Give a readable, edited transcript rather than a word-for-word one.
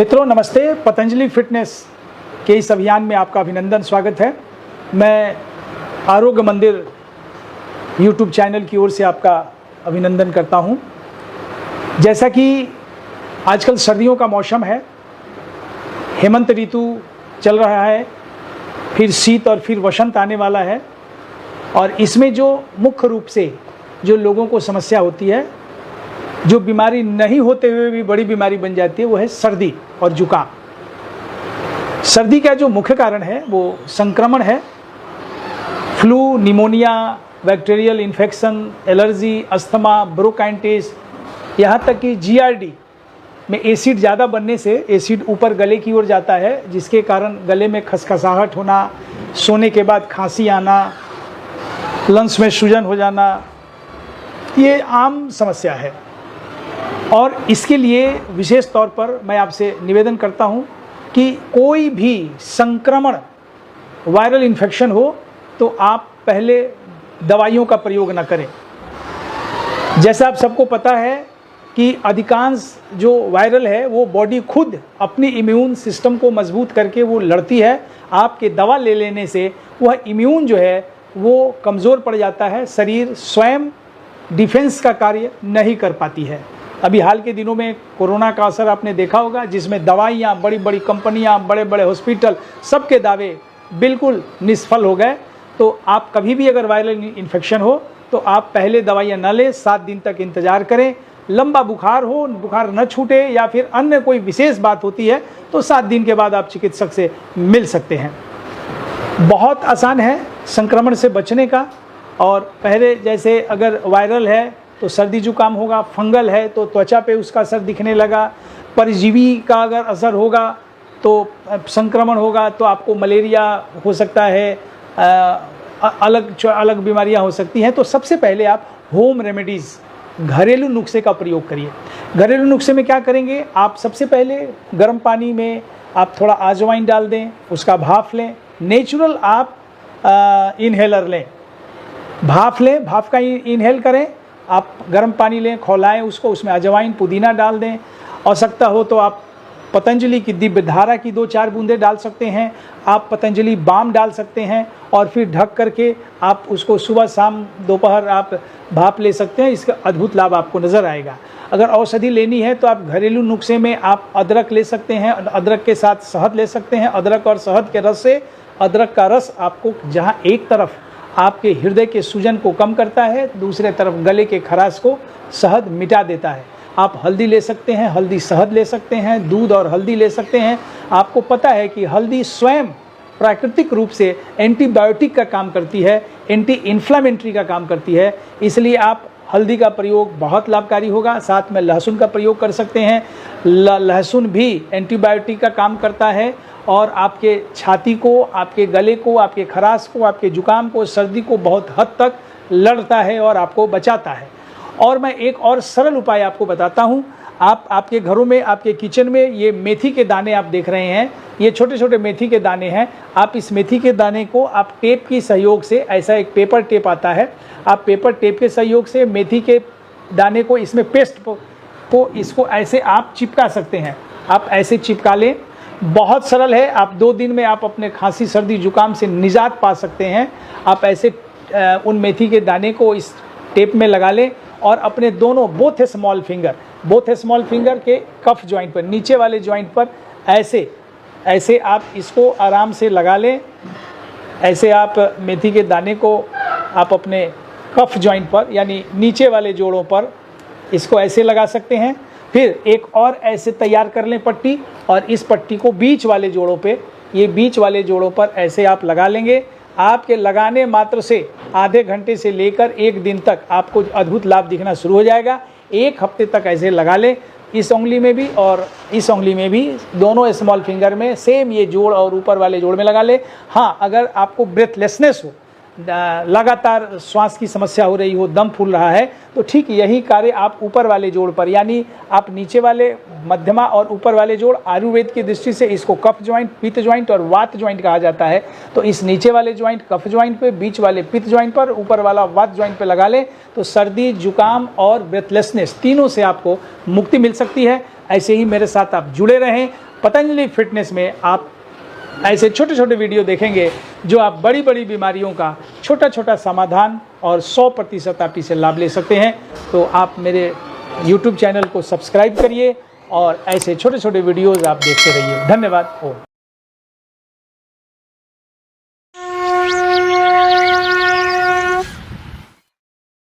मित्रों नमस्ते। पतंजलि फिटनेस के इस अभियान में आपका अभिनंदन, स्वागत है। मैं आरोग्य मंदिर यूट्यूब चैनल की ओर से आपका अभिनंदन करता हूं। जैसा कि आजकल सर्दियों का मौसम है, हेमंत ऋतु चल रहा है, फिर शीत और फिर वसंत आने वाला है, और इसमें जो मुख्य रूप से जो लोगों को समस्या होती है, जो बीमारी नहीं होते हुए भी बड़ी बीमारी बन जाती है, वो है सर्दी और जुकाम। सर्दी का जो मुख्य कारण है वो संक्रमण है। Flu, pneumonia, bacterial infection, allergy, asthma, bronchitis, यहाँ तक कि जीआरडी में एसिड ज़्यादा बनने से एसिड ऊपर गले की ओर जाता है, जिसके कारण गले में खसखसाहट होना, सोने के बाद खांसी आना, लंग्स में सूजन हो जाना, ये आम समस्या है। और इसके लिए विशेष तौर पर मैं आपसे निवेदन करता हूं कि कोई भी संक्रमण, वायरल इन्फेक्शन हो तो आप पहले दवाइयों का प्रयोग न करें। जैसा आप सबको पता है कि अधिकांश जो वायरल है वो बॉडी खुद अपनी इम्यून सिस्टम को मजबूत करके वो लड़ती है। आपके दवा ले लेने से वह इम्यून जो है वो कमज़ोर पड़ जाता है, शरीर स्वयं डिफेंस का कार्य नहीं कर पाती है। अभी हाल के दिनों में कोरोना का असर आपने देखा होगा, जिसमें दवाइयाँ, बड़ी बड़ी कंपनियाँ, बड़े बड़े हॉस्पिटल, सबके दावे बिल्कुल निष्फल हो गए। तो आप कभी भी अगर वायरल इन्फेक्शन हो तो आप पहले दवाइयाँ न लें, 7 दिन तक इंतज़ार करें। लंबा बुखार हो, बुखार न छूटे या फिर अन्य कोई विशेष बात होती है तो 7 दिन के बाद आप चिकित्सक से मिल सकते हैं। बहुत आसान है संक्रमण से बचने का। और पहले जैसे अगर वायरल है तो सर्दी जुकाम होगा, फंगल है तो त्वचा पे उसका असर दिखने लगा, परजीवी का अगर असर होगा तो संक्रमण होगा तो आपको मलेरिया हो सकता है, अलग बीमारियां हो सकती हैं। तो सबसे पहले आप होम रेमेडीज़, घरेलू नुस्खे का प्रयोग करिए। घरेलू नुस्खे में क्या करेंगे, आप सबसे पहले गर्म पानी में आप थोड़ा अजवाइन डाल दें, उसका भाप लें। नेचुरल आप इन्हेलर लें, भाप लें, भाप का इन्हेल करें। आप गर्म पानी लें, खौलाएं उसको, उसमें अजवाइन, पुदीना डाल दें। आवश्यकता हो तो आप पतंजलि की दिव्य धारा की 2-4 बूंदें डाल सकते हैं। आप पतंजलि बाम डाल सकते हैं और फिर ढक करके आप उसको सुबह शाम दोपहर आप भाप ले सकते हैं। इसका अद्भुत लाभ आपको नज़र आएगा। अगर औषधि लेनी है तो आप घरेलू नुस्खे में आप अदरक ले सकते हैं, अदरक के साथ शहद ले सकते हैं। अदरक और शहद के रस से, अदरक का रस आपको जहाँ एक तरफ आपके हृदय के सूजन को कम करता है, दूसरे तरफ गले के खराश को शहद मिटा देता है। आप हल्दी ले सकते हैं, हल्दी शहद ले सकते हैं, दूध और हल्दी ले सकते हैं। आपको पता है कि हल्दी स्वयं प्राकृतिक रूप से एंटीबायोटिक का काम करती है, एंटी इन्फ्लामेटरी का काम करती है, इसलिए आप हल्दी का प्रयोग बहुत लाभकारी होगा। साथ में लहसुन का प्रयोग कर सकते हैं। लहसुन भी एंटीबायोटिक का काम करता है और आपके छाती को, आपके गले को, आपके खराश को, आपके जुकाम को, सर्दी को बहुत हद तक लड़ता है और आपको बचाता है। और मैं एक और सरल उपाय आपको बताता हूँ। आप आपके घरों में, आपके किचन में ये मेथी के दाने आप देख रहे हैं, ये छोटे छोटे मेथी के दाने हैं। आप इस मेथी के दाने को आप टेप की सहयोग से, ऐसा एक पेपर टेप आता है, आप पेपर टेप के सहयोग से मेथी के दाने को, इसमें पेस्ट को इसको ऐसे आप चिपका सकते हैं। आप ऐसे चिपका लें, बहुत सरल है। आप 2 दिन में आप अपने खांसी, सर्दी, जुकाम से निजात पा सकते हैं। आप ऐसे उन मेथी के दाने को इस टेप में लगा लें और अपने दोनों बोथ स्मॉल फिंगर के कफ जॉइंट पर, नीचे वाले जॉइंट पर ऐसे आप इसको आराम से लगा लें। ऐसे आप मेथी के दाने को आप अपने कफ जॉइंट पर, यानी नीचे वाले जोड़ों पर इसको ऐसे लगा सकते हैं। फिर एक और ऐसे तैयार कर लें पट्टी, और इस पट्टी को बीच वाले जोड़ों पे, ये बीच वाले जोड़ों पर ऐसे आप लगा लेंगे। आपके लगाने मात्र से आधे घंटे से लेकर 1 दिन तक आपको अद्भुत लाभ दिखना शुरू हो जाएगा। 1 हफ्ते तक ऐसे लगा लें, इस उंगली में भी और इस उंगली में भी, दोनों स्मॉल फिंगर में सेम ये जोड़ और ऊपर वाले जोड़ में लगा लें। हाँ, अगर आपको ब्रेथलेसनेस हो, लगातार श्वास की समस्या हो रही हो, दम फूल रहा है, तो ठीक यही कार्य आप ऊपर वाले जोड़ पर, यानी आप नीचे वाले, मध्यमा और ऊपर वाले जोड़, आयुर्वेद की दृष्टि से इसको कफ ज्वाइंट, पित्त ज्वाइंट और वात ज्वाइंट कहा जाता है। तो इस नीचे वाले ज्वाइंट कफ ज्वाइंट पे, बीच वाले पित्त ज्वाइंट पर, ऊपर वाला वात ज्वाइंट पे लगा लें तो सर्दी, जुकाम और ब्रेथलेसनेस तीनों से आपको मुक्ति मिल सकती है। ऐसे ही मेरे साथ आप जुड़े रहें। पतंजलि फिटनेस में आप ऐसे छोटे छोटे वीडियो देखेंगे जो आप बड़ी बड़ी बीमारियों का छोटा छोटा समाधान और 100% आप इसे लाभ ले सकते हैं। तो आप मेरे YouTube चैनल को सब्सक्राइब करिए और ऐसे छोटे छोटे वीडियोज़ आप देखते रहिए। धन्यवाद।